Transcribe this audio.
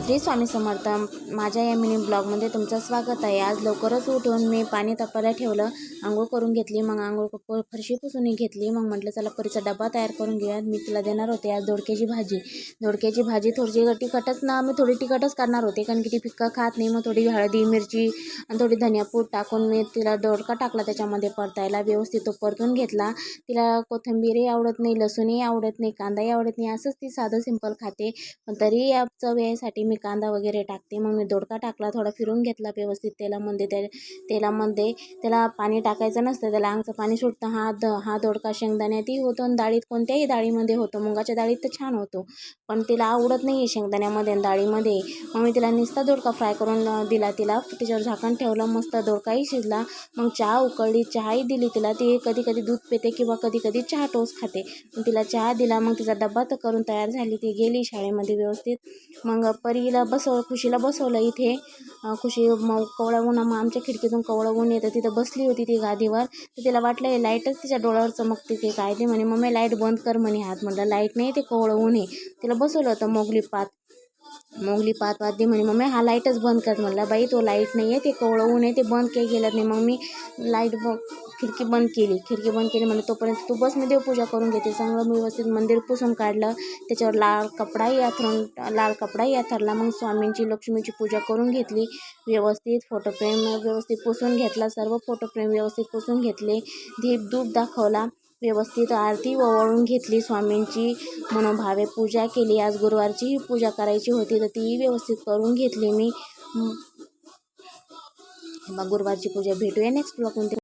श्री स्वामी समर्थ. माझ्या या मिनी ब्लॉगमध्ये तुमचं स्वागत आहे. आज लवकरच उठून मी पाणी तापायला ठेवलं, अंघोळ करून घेतली. मग फरशी पुसून घेतली. मग म्हटलं चला परीचा डबा तयार करून घेऊया. मी तिला देणार होते आज दोडक्याची भाजी थोडीशी तिखटच ना, मी थोडी तिखटच करणार होते कारण की ती फिक्का खात नाही. मग थोडी हळदी मिरची आणि थोडी धनियापूड टाकून मी तिला दोडका टाकला त्याच्यामध्ये परतायला. व्यवस्थित तो परतून घेतला. तिला कोथिंबीरही आवडत नाही, लसूणही आवडत नाही, कांदाही आवडत नाही, असंच ती साधं सिंपल खाते. पण तरी या चवीसाठी मी कांदा वगैरे टाकते. मग मी दोडका टाकला, थोडा फिरून घेतला व्यवस्थित तेलामध्ये. त्याला पाणी टाकायचं नसतं, त्याला अंगचं पाणी सुटतं. हा दोडका शेंगदाण्यातही होतो आणि डाळीत कोणत्याही डाळीमध्ये होतो. मुगाच्या डाळीत तर छान होतो, पण तिला आवडत नाही आहे शेंगदाण्यामध्ये आणि डाळीमध्ये. मग मी तिला नुसता दोडका फ्राय करून दिला. त्याच्यावर झाकण ठेवलं, मस्त दोडकाही शिजला. मग चहा उकळली, चहाही दिली तिला. ती कधी कधी दूध पिते किंवा कधी कधी चहा टोस्ट खाते. मग तिला चहा दिला. मग तिचा डब्बा तर करून तयार झाली, ती गेली शाळेमध्ये व्यवस्थित. मग खुशीला बसवलं इथे. खुशी मग मग आमच्या खिडकीतून कवळं ऊन येतं, तिथं बसली होती ती गादीवर. तर तिला वाटलं लाईटच तिच्या डोळ्यावर चमकते की काय. ते म्हणे मम्मी लाईट बंद कर म्हणे हात. म्हटलं लाईट नाही, ते कवळं ऊन आहे. तिला बसवलं होतं मोगली पात वाजली. म्हणे मम्मी हा लाईटच बंद कर. म्हटलं बाई तो लाईट नाही आहे, ते कवळं ऊन आहे, ते बंद काही केलं नाही. मग मी खिडकी बंद केली म्हणजे तोपर्यंत तू बस, मी देवपूजा करून घेते. चांगलं व्यवस्थित मंदिर पुसून काढलं. त्याच्यावर लाल कपडाही अंथरला. मग स्वामींची लक्ष्मीची पूजा करून घेतली व्यवस्थित. फोटोफ्रेम व्यवस्थित पुसून घेतला, सर्व फोटोफ्रेम व्यवस्थित पुसून घेतले. धूप दाखवला व्यवस्थित. आरती ओवाळून घेतली स्वामींची. मनोभावे पूजा केली. आज गुरुवारचीही पूजा करायची होती तर तीही व्यवस्थित करून घेतली मी. गुरुवारची पूजा. भेटूया नेक्स्ट ब्लॉगमध्ये.